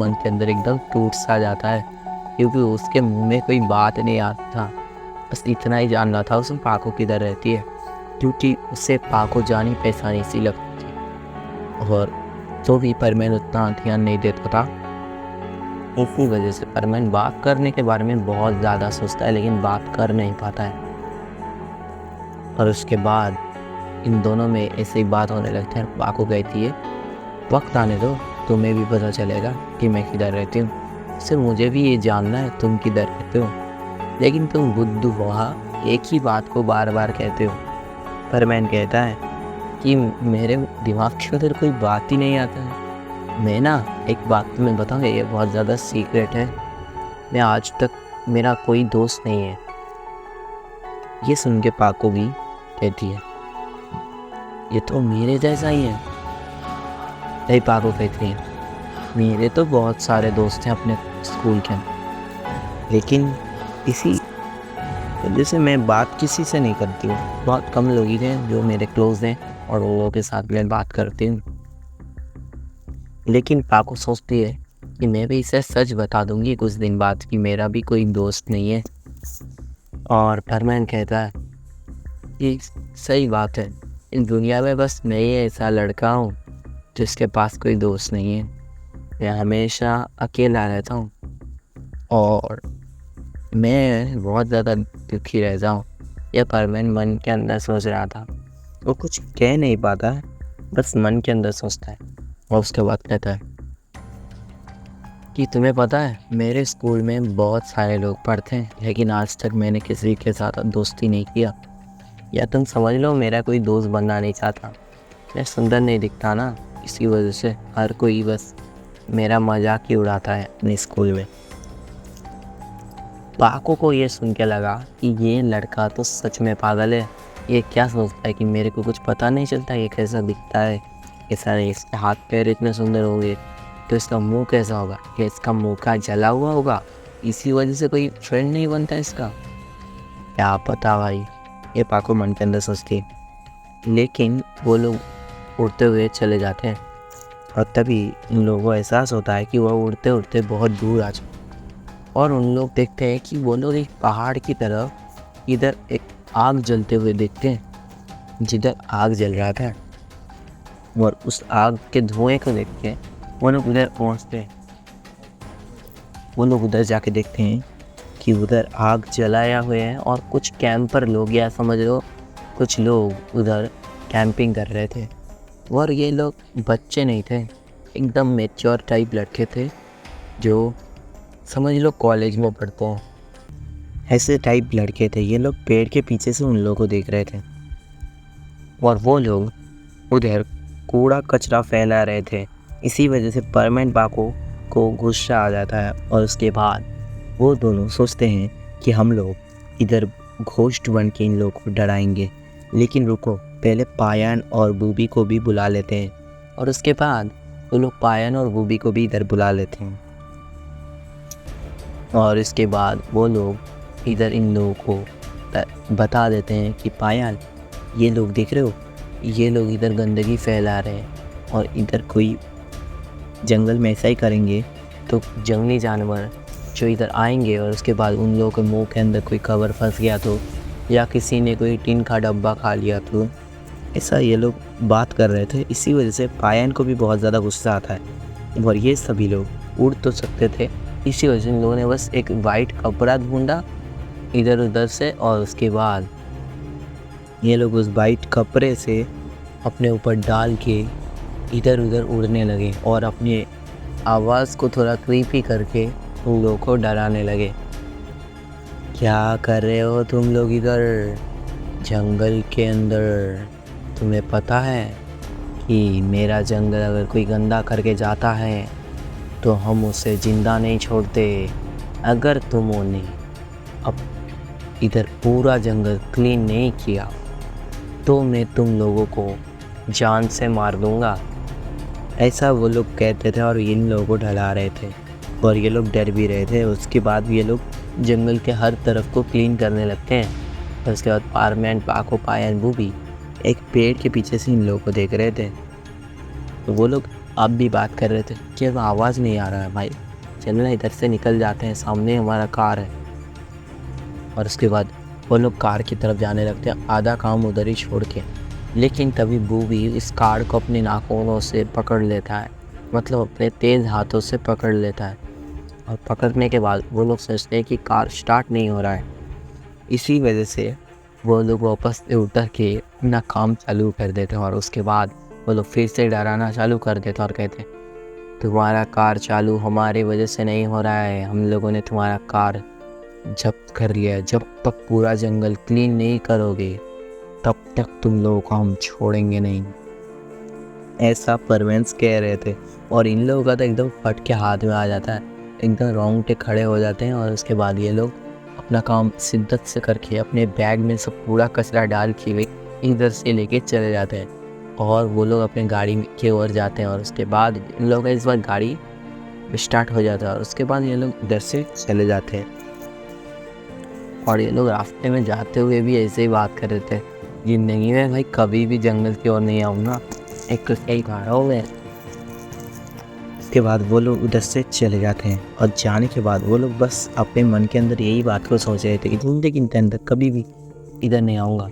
मन के अंदर एकदम टूट सा जाता है, क्योंकि उसके मुंह में कोई बात नहीं आता था। बस इतना ही जान रहा था उसे पाको किधर रहती है, क्योंकि उसे पाको जानी पहचानी सी लगती थी। और तो भी परमैन उतना ध्यान नहीं देता था। इसी वजह से परमैन बात करने के बारे में बहुत ज़्यादा सोचता है, लेकिन बात कर नहीं पाता है। और उसके बाद इन दोनों में ऐसे ही बात होने लगती है। पाको कहती है, वक्त आने दो, तुम्हें भी पता चलेगा कि मैं किधर रहती हूँ। सिर्फ मुझे भी ये जानना है तुम किधर रहते हो। लेकिन तुम बुद्धू वहाँ एक ही बात को बार बार कहते हो। परमैन कहता है कि मेरे दिमाग के अंदर कोई बात ही नहीं आता है। मैं ना एक बात तुम्हें बताऊँ, ये बहुत ज़्यादा सीक्रेट है। मैं आज तक मेरा कोई दोस्त नहीं है। ये सुन के पाको भी कहती है, ये तो मेरे जैसा ही है। तभी पाको कहती है, मेरे तो बहुत सारे दोस्त हैं अपने स्कूल के अंदर, लेकिन इसी वजह से मैं बात किसी से नहीं करती हूँ। बहुत कम लोग ही हैं जो मेरे क्लोज हैं और उन लोगों के साथ मैं बात करती हूँ। लेकिन पाको सोचती है कि मैं भी इसे सच बता दूंगी कुछ दिन बाद कि मेरा भी कोई दोस्त नहीं है। और परमैन कहता है कि सही बात है, इस दुनिया में बस मैं ही ऐसा लड़का हूँ जिसके पास कोई दोस्त नहीं है। मैं हमेशा अकेला रहता हूँ और मैं बहुत ज़्यादा दुखी रहता हूँ। यह परमैन मन के अंदर सोच रहा था। वो कुछ कह नहीं पाता है, बस मन के अंदर सोचता है। और उसके बाद कहता है कि तुम्हें पता है, मेरे स्कूल में बहुत सारे लोग पढ़ते हैं, लेकिन आज तक मैंने किसी के साथ दोस्ती नहीं किया। या तुम समझ लो मेरा कोई दोस्त बनना नहीं चाहता। मैं सुंदर नहीं दिखता ना, इसी वजह से हर कोई बस मेरा मजाक ही उड़ाता है अपने स्कूल में। पाको को ये सुन के लगा कि ये लड़का तो सच में पागल है। ये क्या सोचता है कि मेरे को कुछ पता नहीं चलता ये कैसा दिखता है, कैसा नहीं, इसके हाथ पैर इतने सुंदर होंगे तो इसका मुंह कैसा होगा, क्या इसका मुंह का जला हुआ होगा, इसी वजह से कोई फ्रेंड नहीं बनता इसका। क्या पता भाई, ये पाको मन के अंदर सोचती है। लेकिन वो लोग उड़ते हुए चले जाते हैं और तभी उन लोगों को एहसास होता है कि वह उड़ते उड़ते बहुत दूर आ चुके। और उन लोग देखते हैं कि वो लोग एक पहाड़ की तरफ इधर एक आग जलते हुए देखते हैं, जिधर आग जल रहा था। और उस आग के धुएं को देख के वो लोग उधर पहुँचते हैं। वो लोग उधर जाके देखते हैं कि उधर आग जलाया हुए हैं और कुछ कैंपर लोग, या समझ लो कुछ लोग उधर कैंपिंग कर रहे थे। और ये लोग बच्चे नहीं थे, एकदम मैच्योर टाइप लड़के थे जो समझ लो कॉलेज में पढ़ते हैं, ऐसे टाइप लड़के थे। ये लोग पेड़ के पीछे से उन लोगों को देख रहे थे और वो लोग उधर कूड़ा कचरा फैला रहे थे। इसी वजह से परमैन पाको को गुस्सा आ जाता है और उसके बाद वो दोनों सोचते हैं कि हम लोग इधर घोस्ट बन के इन लोगों को डराएंगे। लेकिन रुको, पहले पायन और बूबी को भी बुला लेते हैं। और उसके बाद वो लोग पायन और बूबी को भी इधर बुला लेते हैं। और इसके बाद वो लोग इधर इन लोगों को बता देते हैं कि पायल, ये लोग देख रहे हो, ये लोग इधर गंदगी फैला रहे हैं और इधर कोई जंगल में ऐसा ही करेंगे तो जंगली जानवर जो इधर आएंगे और उसके बाद उन लोगों के मुंह के अंदर कोई कवर फंस गया तो, या किसी ने कोई टीन का डब्बा खा लिया तो, ऐसा ये लोग बात कर रहे थे। इसी वजह से पायन को भी बहुत ज़्यादा गुस्सा आता है। और ये सभी लोग उड़ तो सकते थे, इसी वजह से इन लोगों ने बस एक वाइट कपड़ा ढूंढा इधर उधर से, और उसके बाद ये लोग उस वाइट कपड़े से अपने ऊपर डाल के इधर उधर उड़ने लगे और अपनी आवाज़ को थोड़ा क्रीपी करके उन लोगों को डराने लगे। क्या कर रहे हो तुम लोग इधर जंगल के अंदर? तुम्हें पता है कि मेरा जंगल अगर कोई गंदा करके जाता है तो हम उसे जिंदा नहीं छोड़ते। अगर तुमने अब इधर पूरा जंगल क्लीन नहीं किया तो मैं तुम लोगों को जान से मार दूंगा। ऐसा वो लोग कहते थे और इन लोगों को डरा रहे थे और ये लोग डर भी रहे थे। उसके बाद ये लोग जंगल के हर तरफ को क्लीन करने लगते हैं। और उसके बाद परमैन, पाको, पायन, बूबी एक पेड़ के पीछे से इन लोगों को देख रहे थे। तो वो लोग आप भी बात कर रहे थे कि अब आवाज़ नहीं आ रहा है भाई, चलो ना इधर से निकल जाते हैं, सामने हमारा कार है। और उसके बाद वो लोग कार की तरफ जाने लगते हैं, आधा काम उधर ही छोड़ के। लेकिन तभी बूबी इस कार को अपने नाखूनों से पकड़ लेता है, मतलब अपने तेज़ हाथों से पकड़ लेता है। और पकड़ने के बाद वो लोग सोचते हैं कि कार स्टार्ट नहीं हो रहा है। इसी वजह से वो लोग वापस से उतर के अपना काम चालू कर देते हैं। और उसके बाद वो लोग फिर से डराना चालू कर देते हैं और कहते हैं, तुम्हारा कार चालू हमारी वजह से नहीं हो रहा है, हम लोगों ने तुम्हारा कार जब्त कर लिया है। जब तक पूरा जंगल क्लीन नहीं करोगे तब तक तुम लोगों को हम छोड़ेंगे नहीं। ऐसा परवेंस कह रहे थे। और इन लोगों का तो एकदम फट के हाथ में आ जाता है, एकदम रोंगटे खड़े हो जाते हैं। और उसके बाद ये लोग अपना काम शिद्दत से करके अपने बैग में सब कूड़ा कचरा डाल के वे इधर से लेके चले जाते हैं। और वो लोग अपने गाड़ी के ओर जाते हैं। और उसके बाद इन लोगों का इस बार गाड़ी स्टार्ट हो जाता है। और उसके बाद ये लोग इधर से चले जाते हैं। और ये लोग रास्ते में जाते हुए भी ऐसे ही बात कर रहे थे, जिंदगी में भाई कभी भी जंगल की ओर नहीं आऊँगा, एक तो सही खा रहा हूँ मैं। इसके बाद वो लोग उधर से चले जाते हैं। और जाने के बाद वो लोग बस अपने मन के अंदर यही बात को सोच रहे थे कि जिंदगी के अंदर कभी भी इधर नहीं आऊँगा।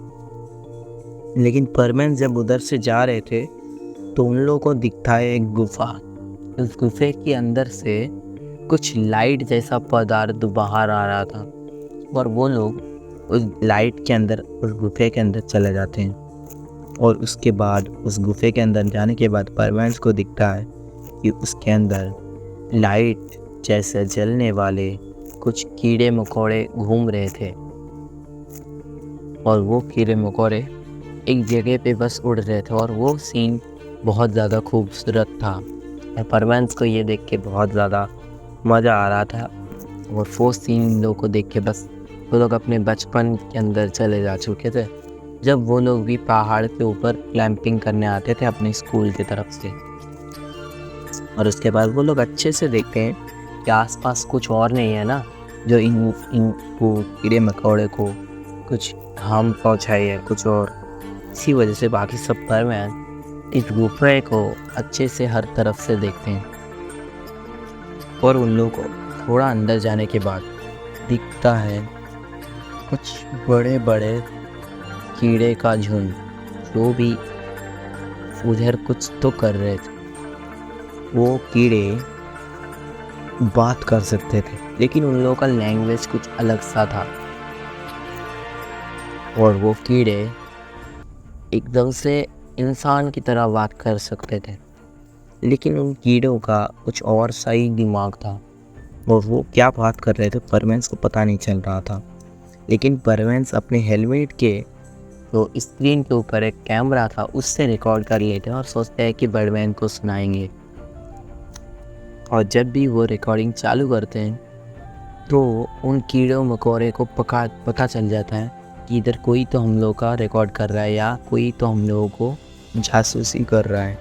लेकिन परमेन जब उधर से जा रहे थे तो उन लोगों को दिखता है एक गुफा। उस गुफे के अंदर से कुछ लाइट जैसा पदार्थ बाहर आ रहा था। और वो लोग उस लाइट के अंदर, उस गुफे के अंदर चले जाते हैं। और उसके बाद उस गुफे के अंदर जाने के बाद परवेंस को दिखता है कि उसके अंदर लाइट जैसे जलने वाले कुछ कीड़े मकोड़े घूम रहे थे। और वो कीड़े मकोड़े एक जगह पे बस उड़ रहे थे। और वो सीन बहुत ज़्यादा खूबसूरत था। और परवेंस को ये देख के बहुत ज़्यादा मज़ा आ रहा था। और वो सीन लोगों को देख के बस वो लोग अपने बचपन के अंदर चले जा चुके थे, जब वो लोग भी पहाड़ के ऊपर क्लैंपिंग करने आते थे अपने स्कूल की तरफ से। और उसके बाद वो लोग अच्छे से देखते हैं कि आसपास कुछ और नहीं है ना, जो इनको कीड़े मकोड़े को कुछ हार्म पहुँचाए है कुछ और। इसी वजह से बाकी सब परवैन इस गुफे को अच्छे से हर तरफ से देखते हैं। और उन लोगों को थोड़ा अंदर जाने के बाद दिखता है कुछ बड़े बड़े कीड़े का झुंड, जो भी उधर कुछ तो कर रहे थे। वो कीड़े बात कर सकते थे, लेकिन उन लोगों का लैंग्वेज कुछ अलग सा था। और वो कीड़े एकदम से इंसान की तरह बात कर सकते थे, लेकिन उन कीड़ों का कुछ और सा ही दिमाग था। और वो क्या बात कर रहे थे परवेंस को पता नहीं चल रहा था। लेकिन परवेंस अपने हेलमेट के तो स्क्रीन के ऊपर एक कैमरा था, उससे रिकॉर्ड कर लेते हैं और सोचते हैं कि बर्डमैन को सुनाएंगे। और जब भी वो रिकॉर्डिंग चालू करते हैं तो उन कीड़ों मकोड़े को पता चल जाता है कि इधर कोई तो हम लोग का रिकॉर्ड कर रहा है या कोई तो हम लोगों को जासूसी कर रहा है।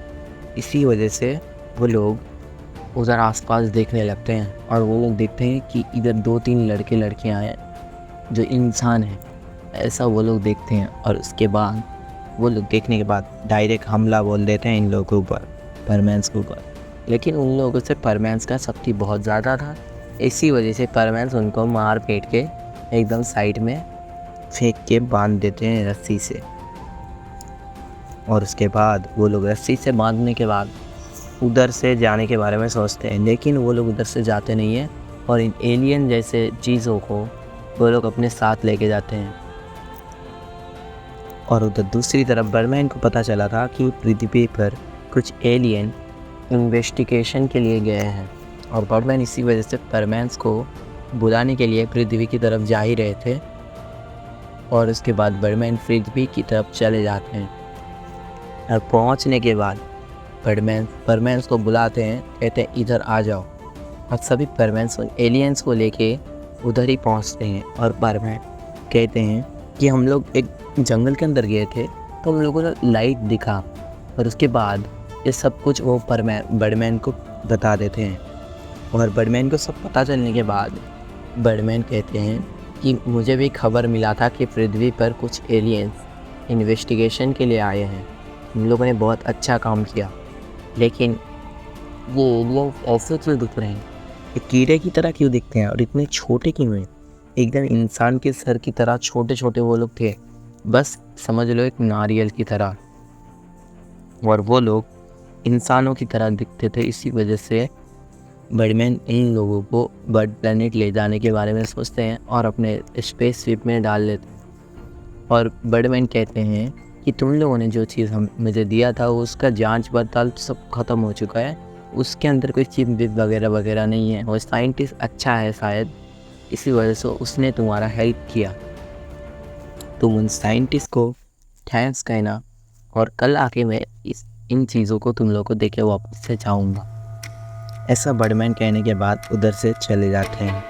इसी वजह से वो लोग उधर आसपास देखने लगते हैं। और वो लोग देखते हैं कि इधर 2-3 लड़के लड़कियां हैं जो इंसान हैं, ऐसा वो लोग देखते हैं। और उसके बाद वो लोग देखने के बाद डायरेक्ट हमला बोल देते हैं इन लोगों के ऊपर, परमेंस के ऊपर। लेकिन उन लोगों से परमेंस का शक्ति बहुत ज़्यादा था। इसी वजह से परमेंस उनको मार पीट के एकदम साइड में फेंक के बांध देते हैं रस्सी से। और उसके बाद वो लोग रस्सी से बांधने के बाद उधर से जाने के बारे में सोचते हैं, लेकिन वो लोग उधर से जाते नहीं हैं। और इन एलियन जैसे चीज़ों को वो लोग अपने साथ लेके जाते हैं। और उधर दूसरी तरफ बर्डमैन को पता चला था कि पृथ्वी पर कुछ एलियन इन्वेस्टिगेशन के लिए गए हैं। और बर्डमैन इसी वजह से परमेंस को बुलाने के लिए पृथ्वी की तरफ जा ही रहे थे। और उसके बाद बर्डमैन पृथ्वी की तरफ चले जाते हैं। और पहुंचने के बाद परमेंस को बुलाते हैं, कहते हैं इधर आ जाओ। और सभी परमेंस एलियंस को लेके उधर ही पहुंचते हैं। और बर्डमैन कहते हैं कि हम लोग एक जंगल के अंदर गए थे तो हम लोगों को लाइट दिखा। और उसके बाद ये सब कुछ वो बर्डमैन को बता देते हैं। और बर्डमैन को सब पता चलने के बाद बर्डमैन कहते हैं कि मुझे भी खबर मिला था कि पृथ्वी पर कुछ एलियंस इन्वेस्टिगेशन के लिए आए हैं। हम लोगों ने बहुत अच्छा काम किया, लेकिन ये एलियंस ऐसे क्यों दिख रहे हैं, ये कीड़े की तरह क्यों दिखते हैं और इतने छोटे क्यों हैं। एकदम इंसान के सर की तरह छोटे छोटे वो लोग थे, बस समझ लो एक नारियल की तरह। और वो लोग इंसानों की तरह दिखते थे, इसी वजह से बर्डमैन इन लोगों को बर्ड प्लेनेट ले जाने के बारे में सोचते हैं और अपने स्पेसशिप में डाल लेते हैं। और बर्डमैन कहते हैं कि तुम लोगों ने जो चीज़ मुझे दिया था उसका जांच पड़ताल सब ख़त्म हो चुका है, उसके अंदर कोई चिप विप वगैरह वगैरह नहीं है, और साइंटिस्ट अच्छा है शायद, इसी वजह से उसने तुम्हारा हेल्प किया। तुम उन साइंटिस्ट को थैंक्स कहना, और कल आके मैं इन चीज़ों को तुम लोगों को देके वापस से जाऊँगा। ऐसा बर्डमैन कहने के बाद उधर से चले जाते हैं।